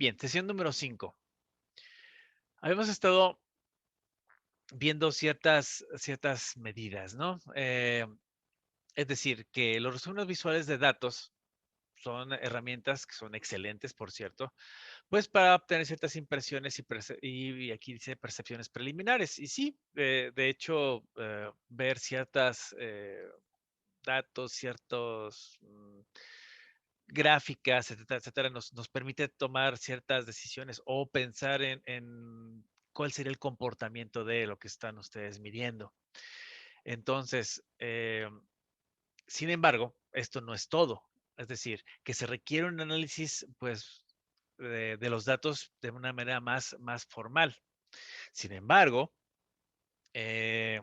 Bien, sesión número 5. Habíamos estado viendo ciertas medidas, ¿no? Es decir, que los resúmenes visuales de datos son herramientas que son excelentes, por cierto, pues para obtener ciertas impresiones y aquí dice percepciones preliminares. Y sí, de hecho, ver ciertas datos, ciertos gráficas, etcétera, etcétera, nos permite tomar ciertas decisiones o pensar en cuál sería el comportamiento de lo que están ustedes midiendo. Entonces, sin embargo, esto no es todo. Es decir, que se requiere un análisis, pues, de los datos de una manera más formal. Sin embargo, eh,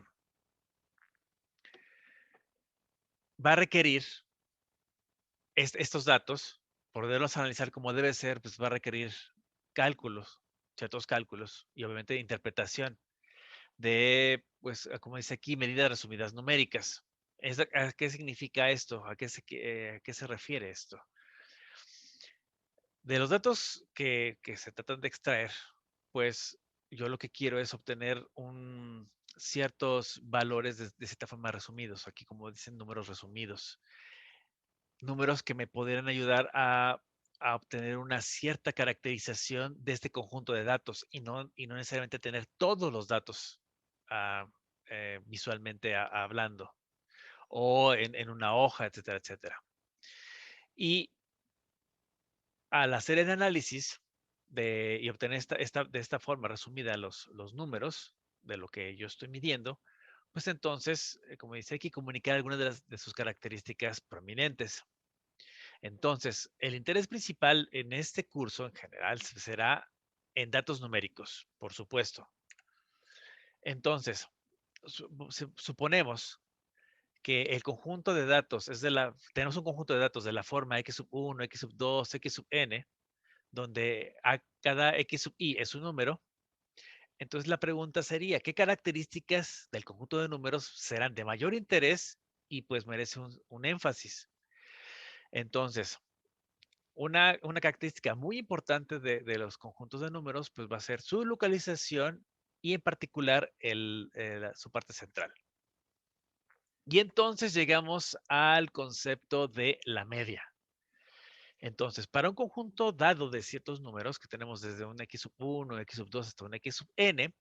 va a requerir estos datos, poderlos analizar como debe ser, pues va a requerir cálculos, ciertos cálculos y obviamente interpretación de, pues, como dice aquí, medidas resumidas numéricas. ¿A qué significa esto? A qué se refiere esto? De los datos que se tratan de extraer, pues yo lo que quiero es obtener ciertos valores de cierta forma resumidos, aquí como dicen números resumidos, números que me podrían ayudar a obtener una cierta caracterización de este conjunto de datos y no necesariamente tener todos los datos ah, visualmente hablando o en una hoja, etcétera, etcétera. Y al hacer el análisis y obtener de esta forma resumida los números de lo que yo estoy midiendo, pues entonces, como dice aquí, comunicar algunas de sus características prominentes. Entonces, el interés principal en este curso en general será en datos numéricos, por supuesto. Entonces, suponemos que el conjunto de datos tenemos un conjunto de datos de la forma x sub 1, x sub 2, x sub n, donde cada x sub i es un número. Entonces la pregunta sería, ¿qué características del conjunto de números serán de mayor interés y pues merece un énfasis? Entonces, una característica muy importante de los conjuntos de números, pues va a ser su localización y en particular su parte central. Y entonces llegamos al concepto de la media. Entonces, para un conjunto dado de ciertos números que tenemos desde un x sub 1, x sub 2 hasta un x sub n,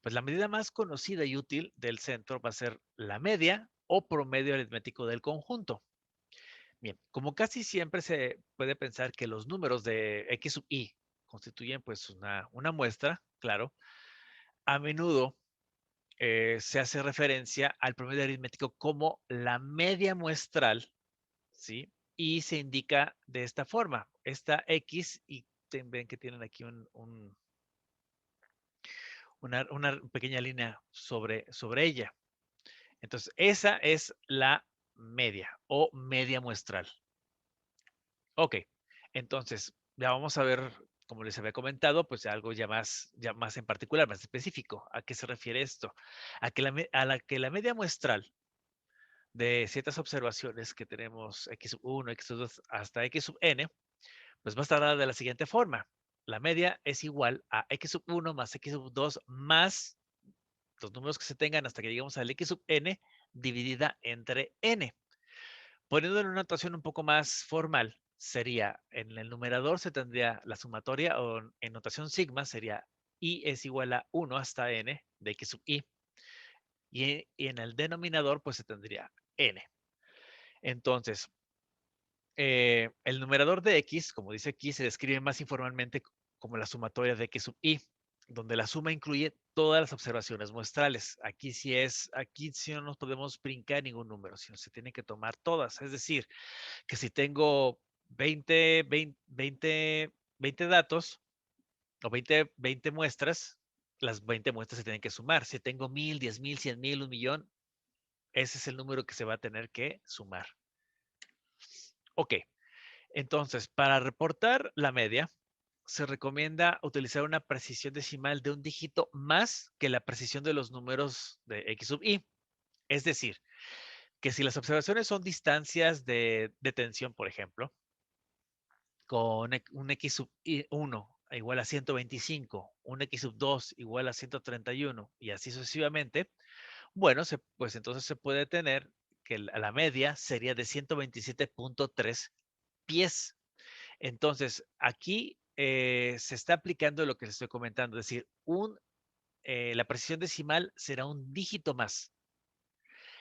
pues la medida más conocida y útil del centro va a ser la media o promedio aritmético del conjunto. Bien, como casi siempre se puede pensar que los números de x sub i constituyen pues una muestra, claro, a menudo se hace referencia al promedio aritmético como la media muestral, ¿sí? Y se indica de esta forma, esta x, y ven que tienen aquí una pequeña línea sobre ella. Entonces, esa es la media o media muestral. Ok, entonces ya vamos a ver, como les había comentado, pues algo ya más en particular, más específico. ¿A qué se refiere esto? A que la media muestral de ciertas observaciones que tenemos x1, x2 hasta x sub n, pues va a estar dada de la siguiente forma. La media es igual a x sub 1 más x sub 2 más los números que se tengan hasta que lleguemos al x sub n dividida entre n. Poniendo en una notación un poco más formal, sería en el numerador se tendría la sumatoria o en notación sigma sería i es igual a 1 hasta n de x sub i. Y en el denominador pues se tendría n. Entonces, el numerador de x, como dice aquí, se describe más informalmente como la sumatoria de x sub i, donde la suma incluye todas las observaciones muestrales. Aquí sí no nos podemos brincar ningún número, sino se tienen que tomar todas. Es decir, que si tengo 20 datos o 20 muestras, las 20 muestras se tienen que sumar. Si tengo 1000, 10,000, 100,000, 1,000,000, ese es el número que se va a tener que sumar. Ok, entonces, para reportar la media, se recomienda utilizar una precisión decimal de un dígito más que la precisión de los números de x sub i. Es decir, que si las observaciones son distancias de tensión, por ejemplo, con un x sub 1 igual a 125, un x sub 2 igual a 131 y así sucesivamente, bueno, pues entonces se puede tener que la media sería de 127.3 pies. Entonces, aquí se está aplicando lo que les estoy comentando, es decir, la precisión decimal será un dígito más.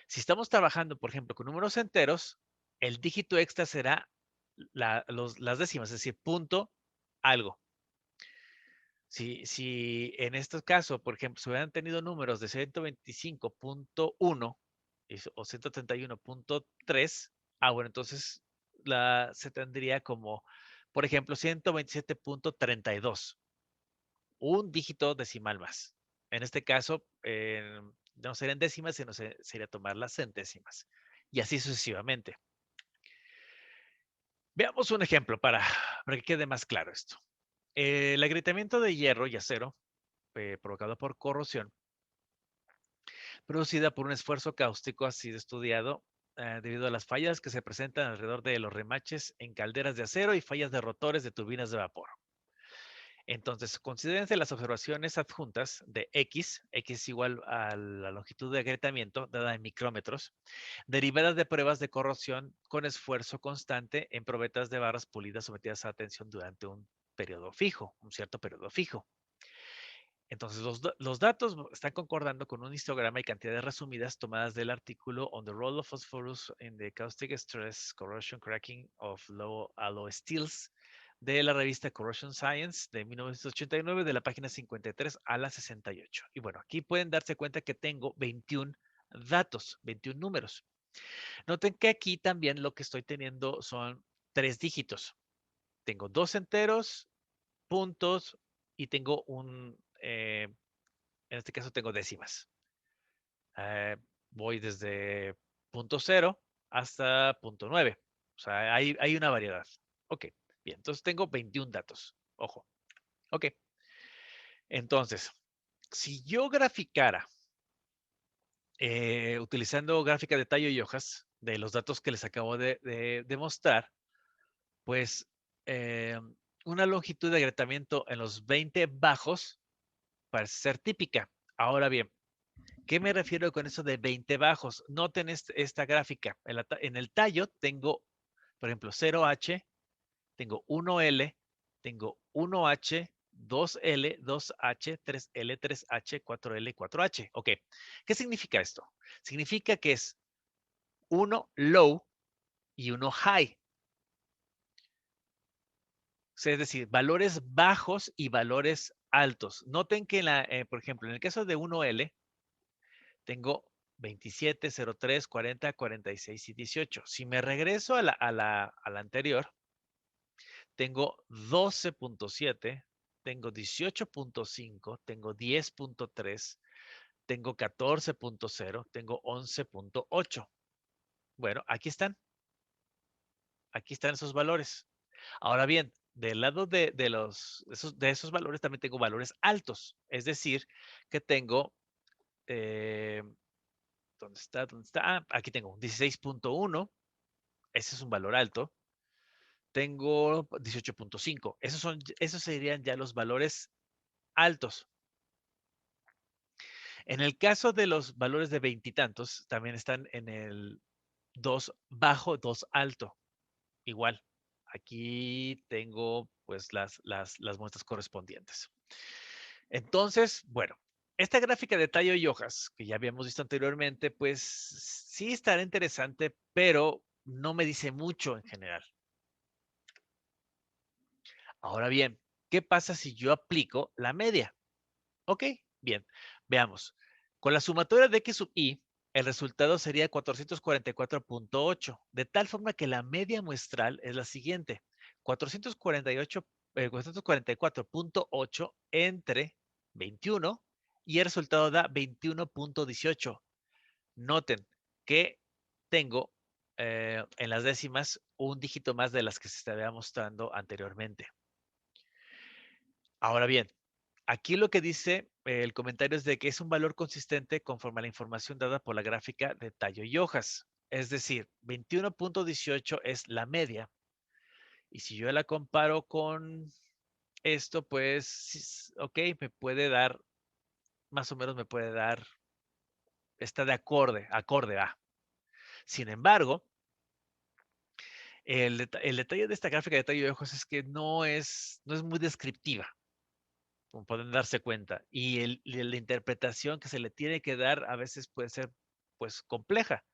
Si estamos trabajando, por ejemplo, con números enteros, el dígito extra será las décimas, es decir, punto algo. Si en este caso, por ejemplo, se hubieran tenido números de 125.1 o 131.3, bueno, entonces se tendría como, por ejemplo, 127.32, un dígito decimal más. En este caso, no serían décimas, sino sería tomar las centésimas. Y así sucesivamente. Veamos un ejemplo para que quede más claro esto. El agrietamiento de hierro y acero provocado por corrosión, producida por un esfuerzo cáustico, ha sido estudiado debido a las fallas que se presentan alrededor de los remaches en calderas de acero y fallas de rotores de turbinas de vapor. Entonces, considérense las observaciones adjuntas de X igual a la longitud de agrietamiento dada en micrómetros, derivadas de pruebas de corrosión con esfuerzo constante en probetas de barras pulidas sometidas a tensión durante un periodo fijo, un cierto periodo fijo. Entonces, los datos están concordando con un histograma y cantidades resumidas tomadas del artículo On the Role of Phosphorus in the Caustic Stress Corrosion Cracking of Low Alloy Steels de la revista Corrosion Science de 1989, de la página 53 a la 68. Y bueno, aquí pueden darse cuenta que tengo 21 datos, 21 números. Noten que aquí también lo que estoy teniendo son 3 dígitos. Tengo 2 enteros, puntos y tengo en este caso tengo décimas. Voy desde punto 0 hasta punto 9. O sea, hay una variedad. Ok, bien. Entonces tengo 21 datos. Ojo. Ok. Entonces, si yo graficara utilizando gráfica de tallo y hojas de los datos que les acabo de mostrar, pues una longitud de agrietamiento en los 20 bajos parece ser típica. Ahora bien, ¿qué me refiero con eso de 20 bajos? Noten esta gráfica. En el tallo tengo, por ejemplo, 0H, tengo 1L, tengo 1H, 2L, 2H, 3L, 3H, 4L, 4H. Ok, ¿qué significa esto? Significa que es uno low y uno high. O sea, es decir, valores bajos y valores altos. Noten que, por ejemplo, en el caso de 1L, tengo 27, 03, 40, 46 y 18. Si me regreso a la anterior, tengo 12.7, tengo 18.5, tengo 10.3, tengo 14.0, tengo 11.8. Bueno, aquí están esos valores. Ahora bien, del lado de esos valores también tengo valores altos, es decir, que tengo eh, ¿dónde está? ¿Dónde está? Aquí tengo un 16.1. Ese es un valor alto. Tengo 18.5. Esos serían ya los valores altos. En el caso de los valores de veintitantos, también están en el 2 bajo, 2 alto. Igual. Aquí tengo pues las muestras correspondientes. Entonces, bueno, esta gráfica de tallo y hojas que ya habíamos visto anteriormente, pues sí estará interesante, pero no me dice mucho en general. Ahora bien, ¿qué pasa si yo aplico la media? Ok, bien, veamos. Con la sumatoria de x sub i, el resultado sería 444.8, de tal forma que la media muestral es la siguiente: 444.8 entre 21 y el resultado da 21.18. Noten que tengo en las décimas un dígito más de las que se estaba mostrando anteriormente. Ahora bien, aquí lo que dice el comentario es de que es un valor consistente conforme a la información dada por la gráfica de tallo y hojas. Es decir, 21.18 es la media Y si yo la comparo con esto, pues, ok, me puede dar, más o menos me puede dar, está de acorde a. Sin embargo, el detalle de esta gráfica de detalle de ojos es que no es muy descriptiva, como pueden darse cuenta. Y la interpretación que se le tiene que dar a veces puede ser, pues, compleja.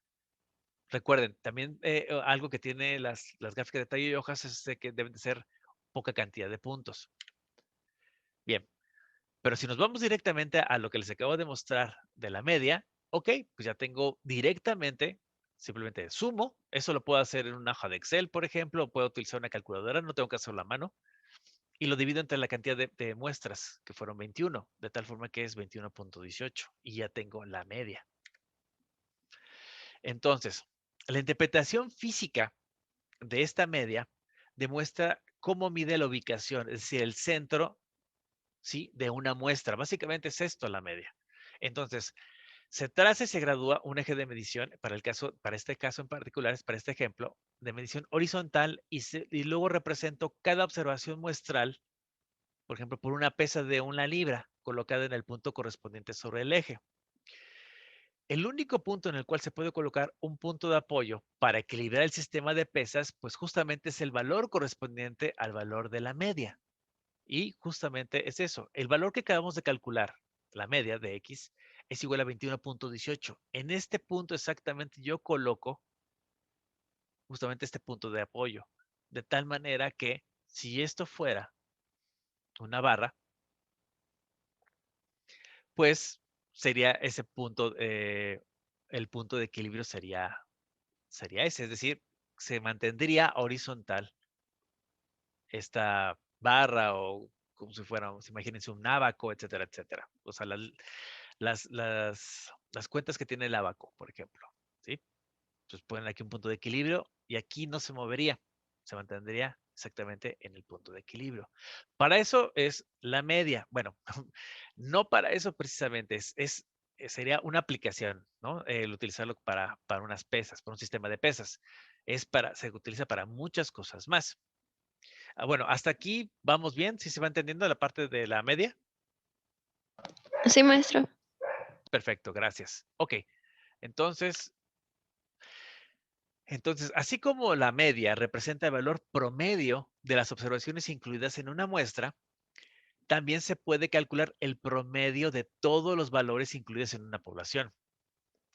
Recuerden, también algo que tiene las gráficas de detalle de hojas es de que deben de ser poca cantidad de puntos. Bien, pero si nos vamos directamente a lo que les acabo de mostrar de la media, ok, pues ya tengo directamente, simplemente sumo, eso lo puedo hacer en una hoja de Excel, por ejemplo, o puedo utilizar una calculadora, no tengo que hacerlo a mano, y lo divido entre la cantidad de muestras, que fueron 21, de tal forma que es 21.18, y ya tengo la media. Entonces, la interpretación física de esta media demuestra cómo mide la ubicación, es decir, el centro, ¿sí?, de una muestra. Básicamente es esto la media. Entonces, se traza y se gradúa un eje de medición para este caso en particular, para este ejemplo, de medición horizontal y luego represento cada observación muestral, por ejemplo, por una pesa de 1 libra colocada en el punto correspondiente sobre el eje. El único punto en el cual se puede colocar un punto de apoyo para equilibrar el sistema de pesas, pues justamente es el valor correspondiente al valor de la media. Y justamente es eso. El valor que acabamos de calcular, la media de X, es igual a 21.18. En este punto exactamente yo coloco justamente este punto de apoyo. De tal manera que si esto fuera una barra, pues sería ese punto, el punto de equilibrio sería ese, es decir, se mantendría horizontal esta barra o como si fuera, imagínense un ábaco, etcétera, etcétera. O sea, las cuentas que tiene el ábaco, por ejemplo, ¿sí? Entonces ponen aquí un punto de equilibrio y aquí no se movería, se mantendría exactamente en el punto de equilibrio. Para eso es la media. Bueno, no para eso precisamente, sería una aplicación, ¿no? El utilizarlo para unas pesas, para un sistema de pesas. Se utiliza para muchas cosas más. Bueno, hasta aquí vamos bien, ¿sí se va entendiendo la parte de la media? Sí, maestro. Perfecto, gracias. Ok, entonces, así como la media representa el valor promedio de las observaciones incluidas en una muestra, también se puede calcular el promedio de todos los valores incluidos en una población.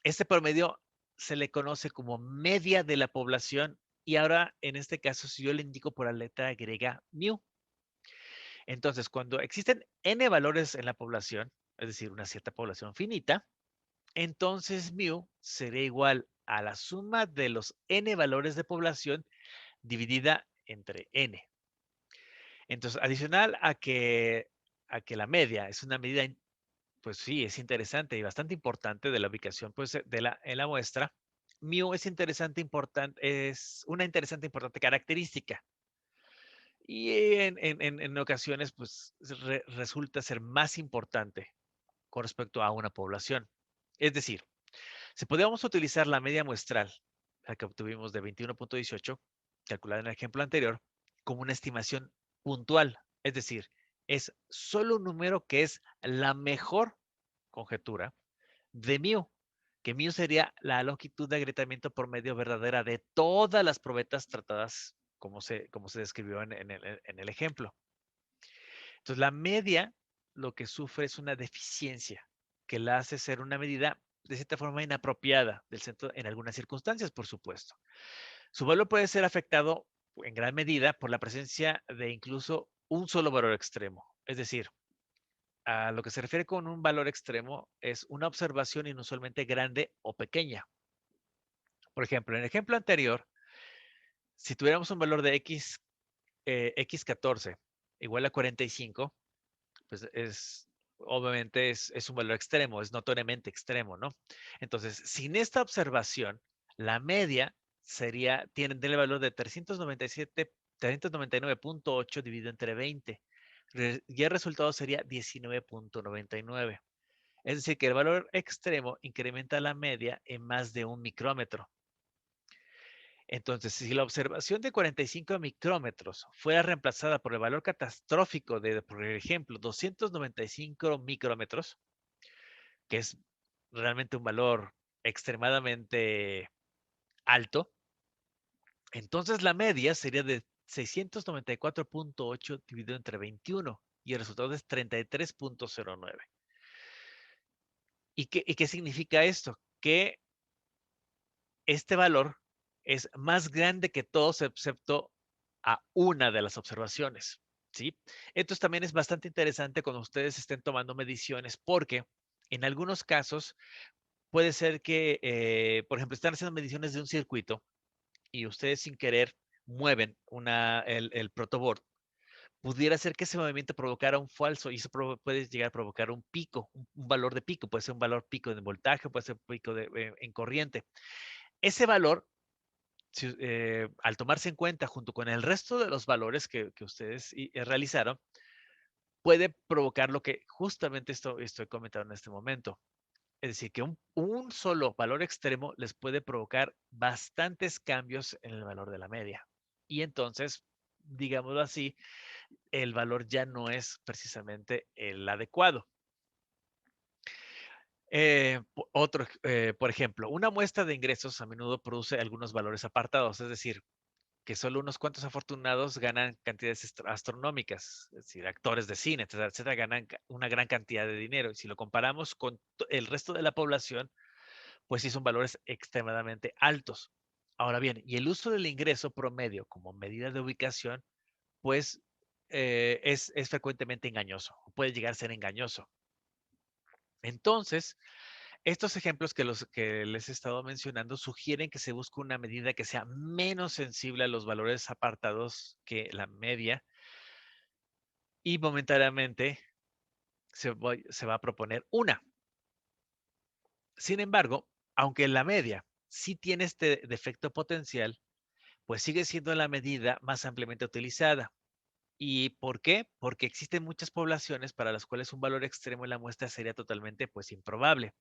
Este promedio se le conoce como media de la población y ahora, en este caso, si yo le indico por la letra griega mu. Entonces, cuando existen n valores en la población, es decir, una cierta población finita, entonces mu sería igual a la suma de los n valores de población dividida entre n. Entonces, adicional a que la media es una medida, pues sí, es interesante y bastante importante de la ubicación, pues, en la muestra, mu es una interesante, importante característica. Y en ocasiones, pues, resulta ser más importante con respecto a una población. Es decir, si podíamos utilizar la media muestral, la que obtuvimos de 21.18, calculada en el ejemplo anterior, como una estimación puntual. Es decir, es solo un número que es la mejor conjetura de mu, que mu sería la longitud de agrietamiento promedio verdadera de todas las probetas tratadas como se describió en el ejemplo. Entonces, la media lo que sufre es una deficiencia que la hace ser una medida de cierta forma inapropiada del centro en algunas circunstancias, por supuesto. Su valor puede ser afectado en gran medida por la presencia de incluso un solo valor extremo. Es decir, a lo que se refiere con un valor extremo es una observación inusualmente grande o pequeña. Por ejemplo, en el ejemplo anterior, si tuviéramos un valor de x14 igual a 45, pues obviamente es un valor extremo, es notoriamente extremo, ¿no? Entonces, sin esta observación, la media tiene el valor de 399.8 dividido entre 20. Y el resultado sería 19.99. Es decir, que el valor extremo incrementa la media en más de 1 micrómetro. Entonces, si la observación de 45 micrómetros fuera reemplazada por el valor catastrófico de, por ejemplo, 295 micrómetros, que es realmente un valor extremadamente alto, entonces la media sería de 694.8 dividido entre 21 y el resultado es 33.09. ¿Y qué significa esto? Que este valor es más grande que todos excepto a una de las observaciones, ¿sí? Esto también es bastante interesante cuando ustedes estén tomando mediciones porque en algunos casos puede ser que, por ejemplo, están haciendo mediciones de un circuito y ustedes sin querer mueven el protoboard. Pudiera ser que ese movimiento provocara un falso y eso puede llegar a provocar un pico, un valor de pico, puede ser un valor pico de voltaje, puede ser un pico en corriente. Ese valor, al tomarse en cuenta junto con el resto de los valores que ustedes realizaron, puede provocar lo que justamente estoy comentando en este momento. Es decir, que un solo valor extremo les puede provocar bastantes cambios en el valor de la media. Y entonces, digámoslo así, el valor ya no es precisamente el adecuado. Por ejemplo, una muestra de ingresos a menudo produce algunos valores apartados, es decir, que solo unos cuantos afortunados ganan cantidades astronómicas, es decir, actores de cine, etcétera, etcétera, ganan una gran cantidad de dinero. Y si lo comparamos con el resto de la población, pues sí son valores extremadamente altos. Ahora bien, y el uso del ingreso promedio como medida de ubicación, pues es frecuentemente engañoso, puede llegar a ser engañoso. Entonces, estos ejemplos que les he estado mencionando sugieren que se busca una medida que sea menos sensible a los valores apartados que la media y momentáneamente se va a proponer una. Sin embargo, aunque la media sí tiene este defecto potencial, pues sigue siendo la medida más ampliamente utilizada. ¿Y por qué? Porque existen muchas poblaciones para las cuales un valor extremo en la muestra sería totalmente pues improbable.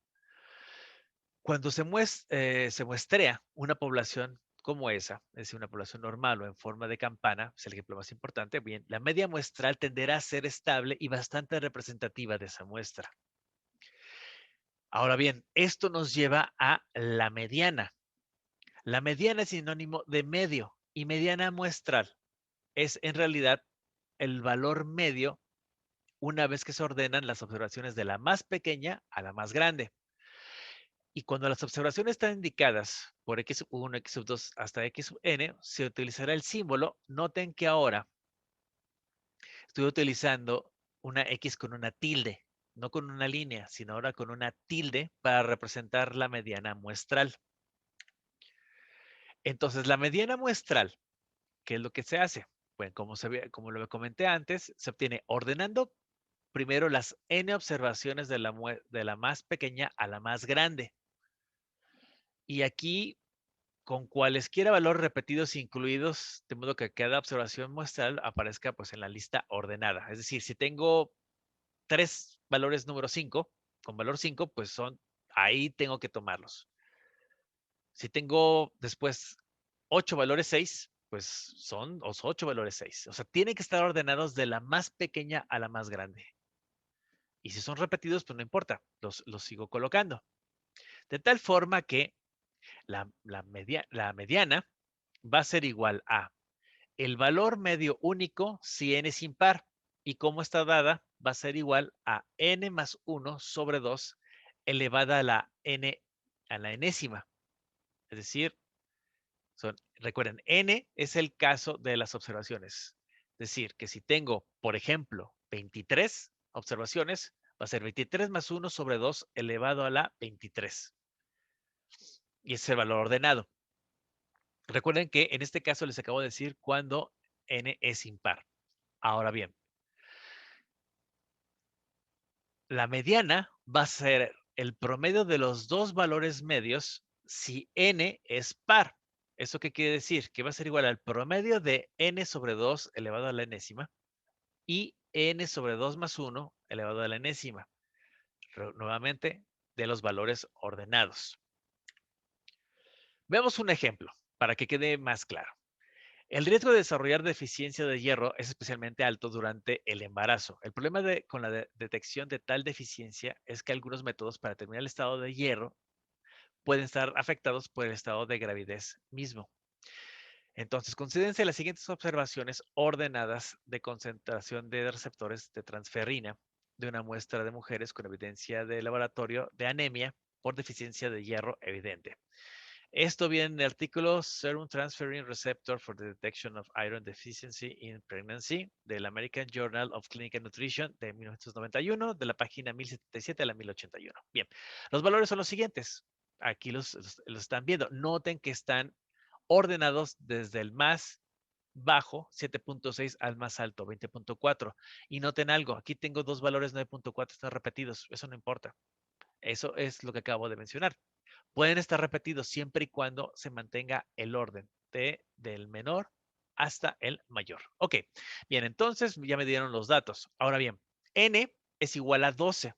Cuando se muestrea una población como esa, es decir, una población normal o en forma de campana, es el ejemplo más importante, bien, la media muestral tenderá a ser estable y bastante representativa de esa muestra. Ahora bien, esto nos lleva a la mediana. La mediana es sinónimo de medio y mediana muestral es en realidad el valor medio una vez que se ordenan las observaciones de la más pequeña a la más grande. Y cuando las observaciones están indicadas por x1, x2 hasta xn, se utilizará el símbolo. Noten que ahora estoy utilizando una x con una tilde, no con una línea, sino ahora con una tilde para representar la mediana muestral. Entonces, la mediana muestral, ¿qué es lo que se hace? Bueno, como lo comenté antes, se obtiene ordenando primero las n observaciones de la más pequeña a la más grande. Y aquí con cualesquiera valores repetidos incluidos, de modo que cada observación muestral aparezca pues en la lista ordenada. Es decir, si tengo 3 valores número 5, con valor 5, pues ahí tengo que tomarlos. Si tengo después 8 valores 6, pues son los 8 valores 6. O sea, tienen que estar ordenados de la más pequeña a la más grande. Y si son repetidos, pues no importa, los sigo colocando. De tal forma que la mediana va a ser igual a el valor medio único si n es impar. Y como está dada, va a ser igual a n más 1 sobre 2 elevada a la enésima. Es decir, recuerden, n es el caso de las observaciones. Es decir, que si tengo, por ejemplo, 23 observaciones, va a ser 23 más 1 sobre 2 elevado a la 23. Y ese es el valor ordenado. Recuerden que en este caso les acabo de decir cuando n es impar. Ahora bien, la mediana va a ser el promedio de los dos valores medios si n es par. ¿Eso qué quiere decir? Que va a ser igual al promedio de n sobre 2 elevado a la enésima y n sobre 2 más 1 elevado a la enésima. Nuevamente, de los valores ordenados. Veamos un ejemplo. para que quede más claro. El riesgo de desarrollar deficiencia de hierro es especialmente alto durante el embarazo. El problema con la detección de tal deficiencia es que algunos métodos para determinar el estado de hierro pueden estar afectados por el estado de gravidez mismo. Entonces, considérense las siguientes observaciones ordenadas de concentración de receptores de transferrina de una muestra de mujeres con evidencia de laboratorio de anemia por deficiencia de hierro evidente. Esto viene en el artículo Serum Transferrin Receptor for the Detection of Iron Deficiency in Pregnancy del American Journal of Clinical Nutrition de 1991, de la página 1077 a la 1081. Bien, los valores son los siguientes. Aquí los están viendo. Noten que están ordenados desde el más bajo, 7.6, al más alto, 20.4. Y noten algo, aquí tengo dos valores 9.4, están repetidos, eso no importa. Eso es lo que acabo de mencionar. Pueden estar repetidos siempre y cuando se mantenga el orden del menor hasta el mayor. Ok, bien, entonces ya me dieron los datos. Ahora bien, n es igual a 12.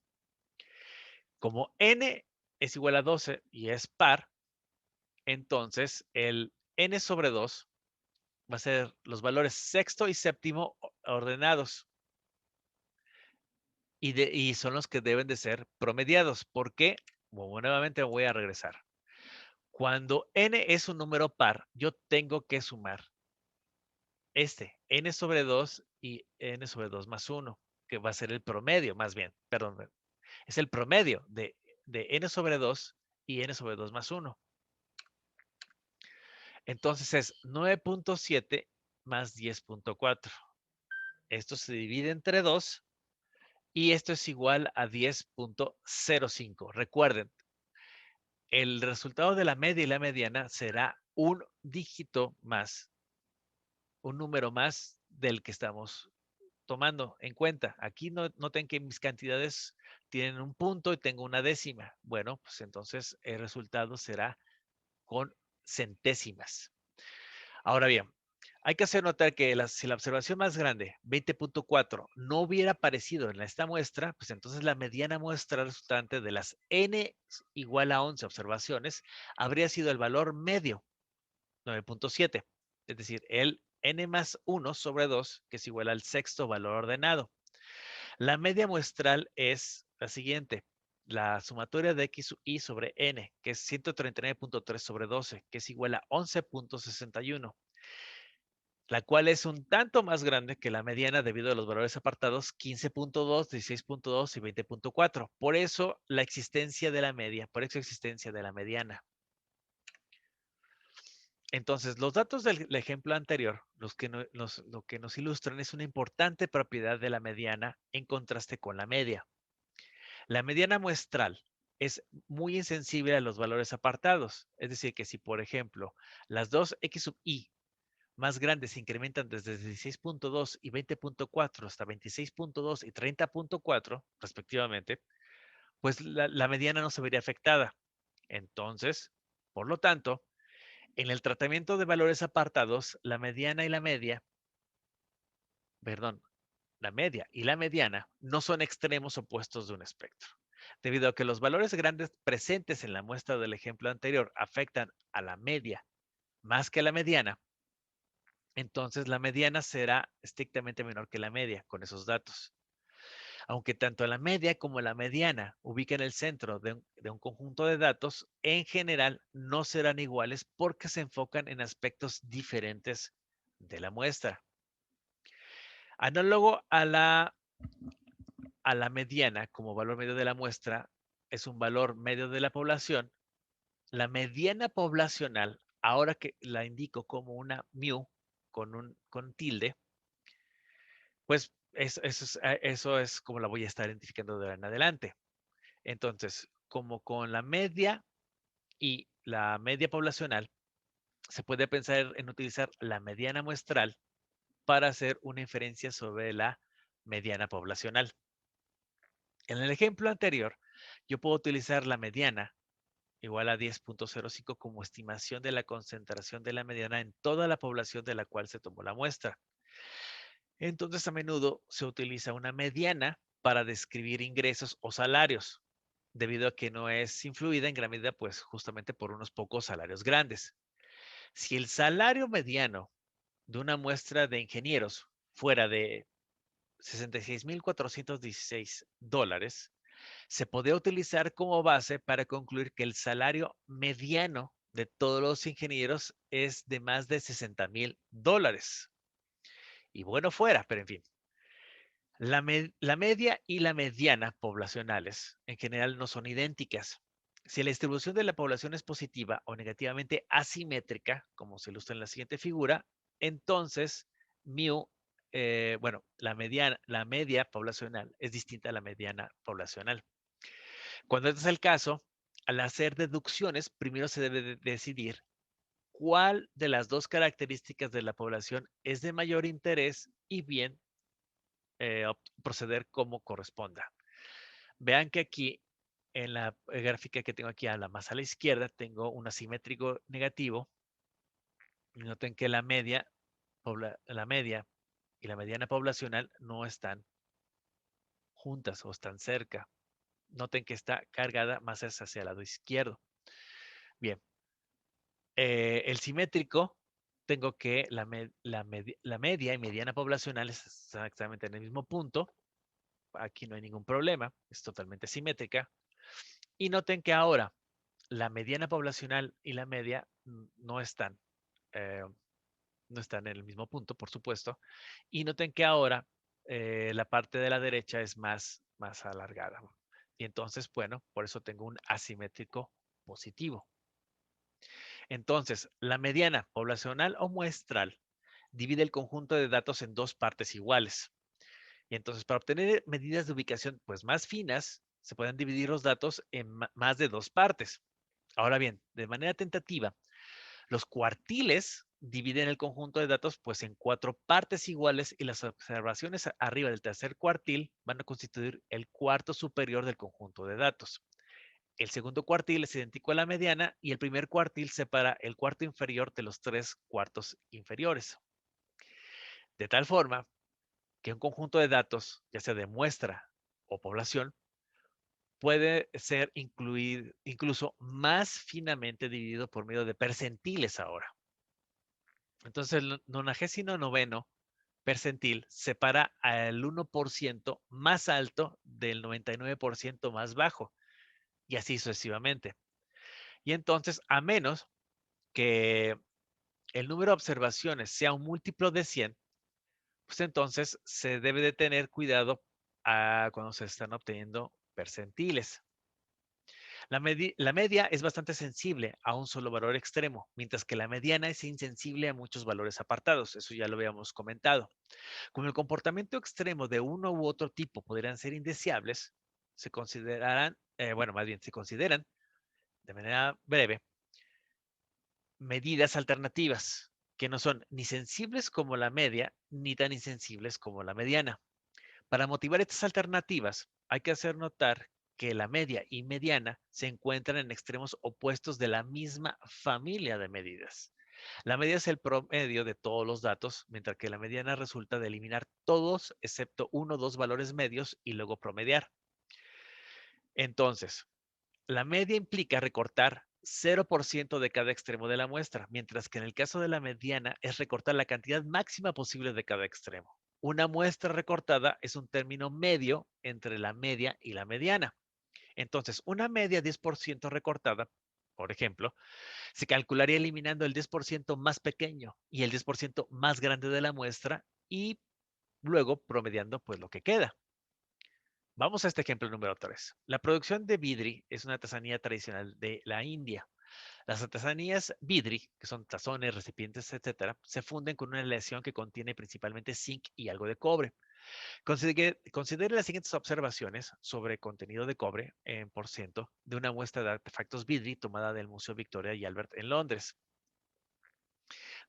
Como n es igual a 12 y es par, entonces el n sobre 2 va a ser los valores sexto y séptimo ordenados. Y son los que deben de ser promediados. ¿Por qué? Bueno, nuevamente voy a regresar. Cuando n es un número par, yo tengo que sumar n sobre 2 y n sobre 2 más 1, que va a ser el promedio, más bien, perdón, es el promedio de n sobre 2 y n sobre 2 más 1. Entonces es 9.7 más 10.4. Esto se divide entre 2 y esto es igual a 10.05. Recuerden, el resultado de la media y la mediana será un dígito más, un número más del que estamos tomando en cuenta. Aquí noten que mis cantidades tienen un punto y tengo una décima. Bueno, pues entonces el resultado será con centésimas. Ahora bien, hay que hacer notar que si la observación más grande, 20.4, no hubiera aparecido en esta muestra, pues entonces la mediana muestra resultante de las n igual a 11 observaciones habría sido el valor medio, 9.7. Es decir, el n más 1 sobre 2, que es igual al sexto valor ordenado. La media muestral es la siguiente. La sumatoria de x y sobre n, que es 139.3 sobre 12, que es igual a 11.61, la cual es un tanto más grande que la mediana debido a los valores apartados 15.2, 16.2 y 20.4. Por eso la existencia de la media, por eso existencia de la mediana. Entonces, los datos del ejemplo anterior, lo que nos ilustran es una importante propiedad de la mediana en contraste con la media. La mediana muestral es muy insensible a los valores apartados. Es decir, que si, por ejemplo, las dos x sub i más grandes se incrementan desde 16.2 y 20.4 hasta 26.2 y 30.4, respectivamente, pues la mediana no se vería afectada. Entonces, por lo tanto, en el tratamiento de valores apartados, la mediana y la media, perdón, la media y la mediana no son extremos opuestos de un espectro. Debido a que los valores grandes presentes en la muestra del ejemplo anterior afectan a la media más que a la mediana, entonces la mediana será estrictamente menor que la media con esos datos. Aunque tanto la media como la mediana ubiquen el centro de un conjunto de datos, en general no serán iguales porque se enfocan en aspectos diferentes de la muestra. Análogo a la mediana como valor medio de la muestra, es un valor medio de la población. La mediana poblacional, ahora que la indico como una mu con tilde, pues eso es como la voy a estar identificando de ahora en adelante. Entonces, como con la media y la media poblacional, se puede pensar en utilizar la mediana muestral para hacer una inferencia sobre la mediana poblacional. En el ejemplo anterior, yo puedo utilizar la mediana igual a 10.05 como estimación de la concentración de la mediana en toda la población de la cual se tomó la muestra. Entonces, a menudo se utiliza una mediana para describir ingresos o salarios, debido a que no es influida en gran medida, pues justamente por unos pocos salarios grandes. Si el salario mediano de una muestra de ingenieros fuera de $66,416, se podría utilizar como base para concluir que el salario mediano de todos los ingenieros es de más de $60,000. Y bueno fuera, pero en fin. La media y la mediana poblacionales en general no son idénticas. Si la distribución de la población es positiva o negativamente asimétrica, como se ilustra en la siguiente figura, entonces mu, bueno, la media poblacional es distinta a la mediana poblacional. Cuando este es el caso, al hacer deducciones, primero se debe decidir cuál de las dos características de la población es de mayor interés y bien proceder como corresponda. Vean que aquí en la gráfica que tengo aquí más a la izquierda tengo un asimétrico negativo. Noten que la media y la mediana poblacional no están juntas o están cerca. Noten que está cargada más hacia el lado izquierdo. Bien, el simétrico, tengo que la media y mediana poblacional están exactamente en el mismo punto. Aquí no hay ningún problema, es totalmente simétrica. Y noten que ahora la mediana poblacional y la media eh, no están en el mismo punto, por supuesto. Y noten que ahora la parte de la derecha es más alargada. Y entonces, bueno, por eso tengo un asimétrico positivo. Entonces, la mediana poblacional o muestral divide el conjunto de datos en dos partes iguales. Y entonces, para obtener medidas de ubicación pues más finas, se pueden dividir los datos en más de dos partes. Ahora bien, de manera tentativa, los cuartiles dividen el conjunto de datos pues en cuatro partes iguales y las observaciones arriba del tercer cuartil van a constituir el cuarto superior del conjunto de datos. El segundo cuartil es idéntico a la mediana y el primer cuartil separa el cuarto inferior de los tres cuartos inferiores. De tal forma que un conjunto de datos, ya sea de muestra o población, puede ser incluso más finamente dividido por medio de percentiles ahora. Entonces, el 99º percentil separa al 1% más alto del 99% más bajo, y así sucesivamente. Y entonces, a menos que el número de observaciones sea un múltiplo de 100, pues entonces se debe de tener cuidado cuando se están obteniendo percentiles. La media es bastante sensible a un solo valor extremo, mientras que la mediana es insensible a muchos valores apartados. Eso ya lo habíamos comentado. Como el comportamiento extremo de uno u otro tipo podrían ser indeseables, se considerarán, bueno, más bien se consideran de manera breve medidas alternativas que no son ni sensibles como la media ni tan insensibles como la mediana. Para motivar estas alternativas, hay que hacer notar que la media y mediana se encuentran en extremos opuestos de la misma familia de medidas. La media es el promedio de todos los datos, mientras que la mediana resulta de eliminar todos excepto uno o dos valores medios y luego promediar. Entonces, la media implica recortar 0% de cada extremo de la muestra, mientras que en el caso de la mediana es recortar la cantidad máxima posible de cada extremo. Una muestra recortada es un término medio entre la media y la mediana. Entonces, una media 10% recortada, por ejemplo, se calcularía eliminando el 10% más pequeño y el 10% más grande de la muestra y luego promediando pues lo que queda. Vamos a este ejemplo número 3. La producción de vidri es una artesanía tradicional de la India. Las artesanías vidri, que son tazones, recipientes, etcétera, se funden con una aleación que contiene principalmente zinc y algo de cobre. Considere las siguientes observaciones sobre contenido de cobre en por ciento de una muestra de artefactos vidri tomada del Museo Victoria y Albert en Londres.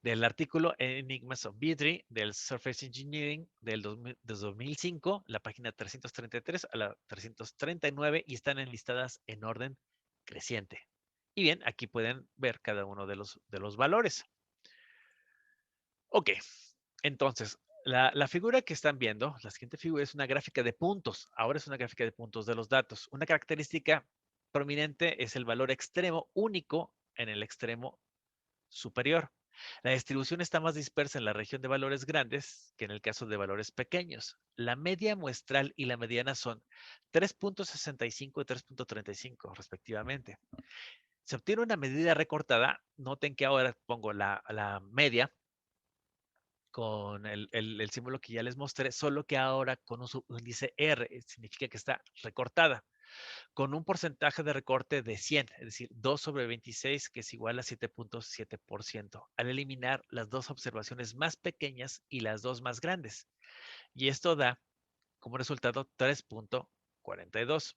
Del artículo Enigmas of Vidri del Surface Engineering del 2005, la página 333 a la 339, y están enlistadas en orden creciente. Y bien, aquí pueden ver cada uno de los valores. Ok, entonces, la figura que están viendo, la siguiente figura es una gráfica de puntos. Ahora es una gráfica de puntos de los datos. Una característica prominente es el valor extremo único en el extremo superior. La distribución está más dispersa en la región de valores grandes que en el caso de valores pequeños. La media muestral y la mediana son 3.65 y 3.35 respectivamente. Se obtiene una medida recortada. Noten que ahora pongo la media con el símbolo que ya les mostré, solo que ahora con un subíndice R, significa que está recortada, con un porcentaje de recorte de 100, es decir, 2 sobre 26, que es igual a 7.7%, al eliminar las dos observaciones más pequeñas y las dos más grandes. Y esto da como resultado 3.42.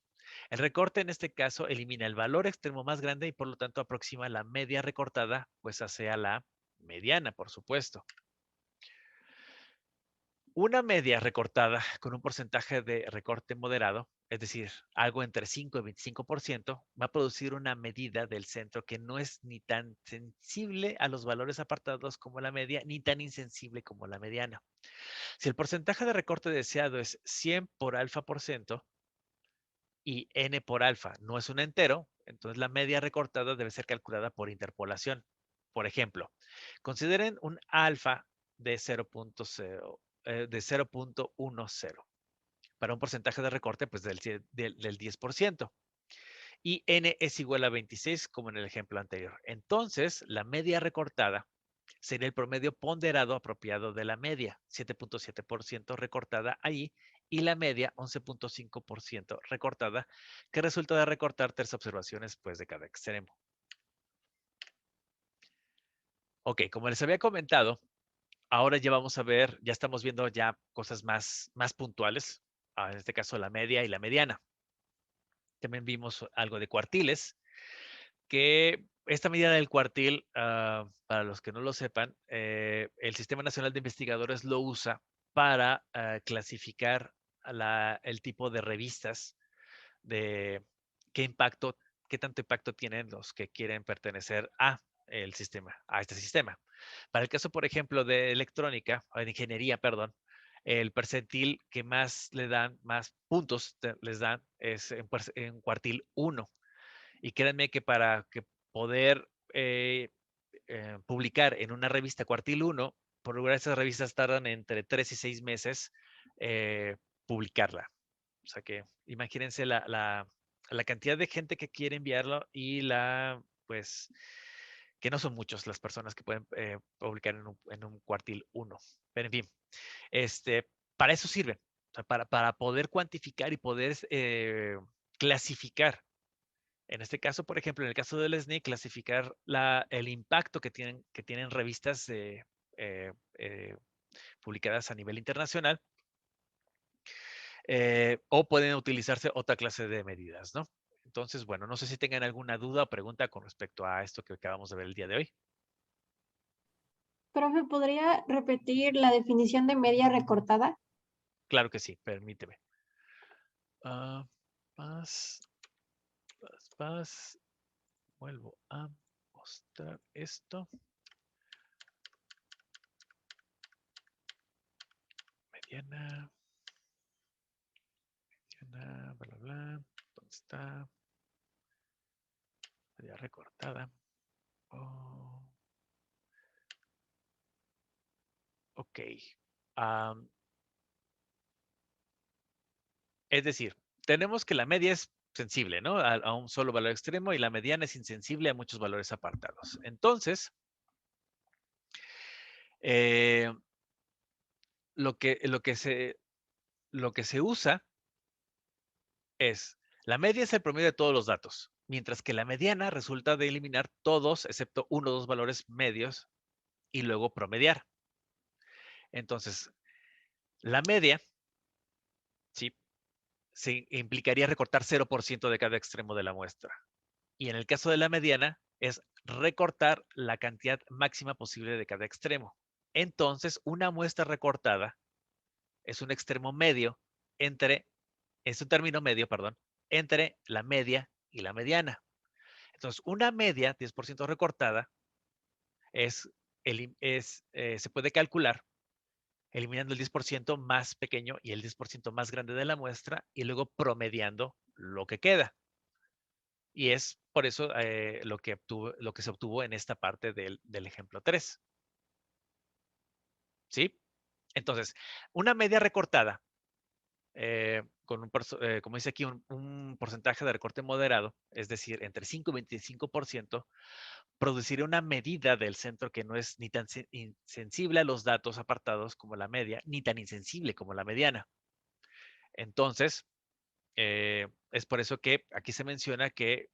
El recorte en este caso elimina el valor extremo más grande y por lo tanto aproxima la media recortada pues hacia la mediana, por supuesto. Una media recortada con un porcentaje de recorte moderado, es decir, algo entre 5 y 25%, va a producir una medida del centro que no es ni tan sensible a los valores apartados como la media, ni tan insensible como la mediana. Si el porcentaje de recorte deseado es 100 por alfa por ciento y n por alfa no es un entero, entonces la media recortada debe ser calculada por interpolación. Por ejemplo, consideren un alfa de 0.0 de 0.10 para un porcentaje de recorte pues del 10% y n es igual a 26 como en el ejemplo anterior. Entonces, la media recortada sería el promedio ponderado apropiado de la media, 7.7% recortada ahí, y la media, 11.5% recortada, que resulta de recortar 3 observaciones pues de cada extremo. Ok, como les había comentado, ahora ya vamos a ver, ya estamos viendo ya cosas más puntuales, en este caso la media y la mediana. También vimos algo de cuartiles, que esta medida del cuartil, para los que no lo sepan, el Sistema Nacional de Investigadores lo usa para clasificar el tipo de revistas, de qué impacto, qué tanto impacto tienen los que quieren pertenecer a este sistema. Para el caso, por ejemplo, de electrónica, o de ingeniería, perdón, el percentil que más le dan, más puntos les dan es en cuartil 1. Y créanme que para que poder publicar en una revista cuartil 1, por lo general esas revistas tardan entre 3 y 6 meses publicarla. O sea que imagínense la cantidad de gente que quiere enviarlo y pues, que no son muchos las personas que pueden publicar en un cuartil 1. Pero en fin, para eso sirve, o sea, para poder cuantificar y poder clasificar. En este caso, por ejemplo, en el caso del SNI, clasificar el impacto que tienen revistas eh, publicadas a nivel internacional, o pueden utilizarse otra clase de medidas, ¿no? Entonces, bueno, no sé si tengan alguna duda o pregunta con respecto a esto que acabamos de ver el día de hoy. Profe, ¿podría repetir la definición de media recortada? Claro que sí, permíteme. Ah, más, vuelvo a mostrar esto. Mediana, bla, bla, bla. ¿Dónde está? Media recortada. Oh, ok. Es decir, tenemos que la media es sensible, ¿no? A un solo valor extremo y la mediana es insensible a muchos valores apartados. Entonces, eh, lo que, lo que se, lo que se usa es, la media es el promedio de todos los datos, mientras que la mediana resulta de eliminar todos excepto uno o dos valores medios y luego promediar. Entonces, la media, sí, se implicaría recortar 0% de cada extremo de la muestra. Y en el caso de la mediana, es recortar la cantidad máxima posible de cada extremo. Entonces, una muestra recortada es un extremo medio es un término medio, perdón, entre la media y la mediana. Entonces, una media 10% recortada se puede calcular eliminando el 10% más pequeño y el 10% más grande de la muestra y luego promediando lo que queda. Y es por eso lo que se obtuvo en esta parte del ejemplo 3. ¿sí? Entonces, una media recortada, como dice aquí, un porcentaje de recorte moderado, es decir, entre 5 y 25%, produciría una medida del centro que no es ni tan insensible a los datos apartados como la media, ni tan insensible como la mediana. Entonces, es por eso que aquí se menciona que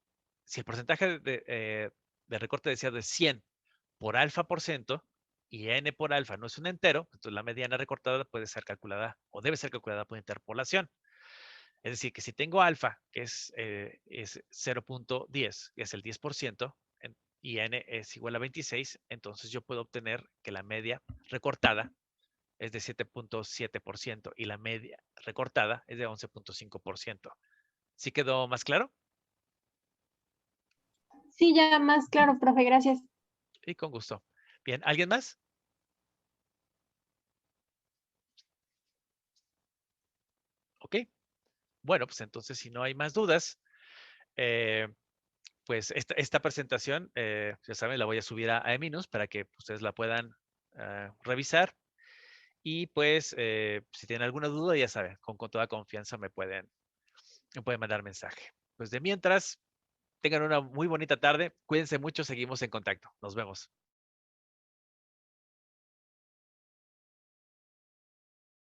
si el porcentaje de recorte decía de 100 por alfa por ciento y n por alfa no es un entero, entonces la mediana recortada puede ser calculada o debe ser calculada por interpolación. Es decir, que si tengo alfa, que es 0.10, que es el 10%, y n es igual a 26, entonces yo puedo obtener que la media recortada es de 7.7% y la media recortada es de 11.5%. ¿Sí quedó más claro? Sí, ya más claro, profe, gracias. Y con gusto. Bien, ¿alguien más? Ok. Bueno, pues entonces si no hay más dudas, eh, pues esta presentación, ya saben, la voy a subir a Eminus para que ustedes la puedan revisar. Y pues, si tienen alguna duda, ya saben, con toda confianza me pueden mandar mensaje. Pues de mientras, tengan una muy bonita tarde. Cuídense mucho, seguimos en contacto. Nos vemos.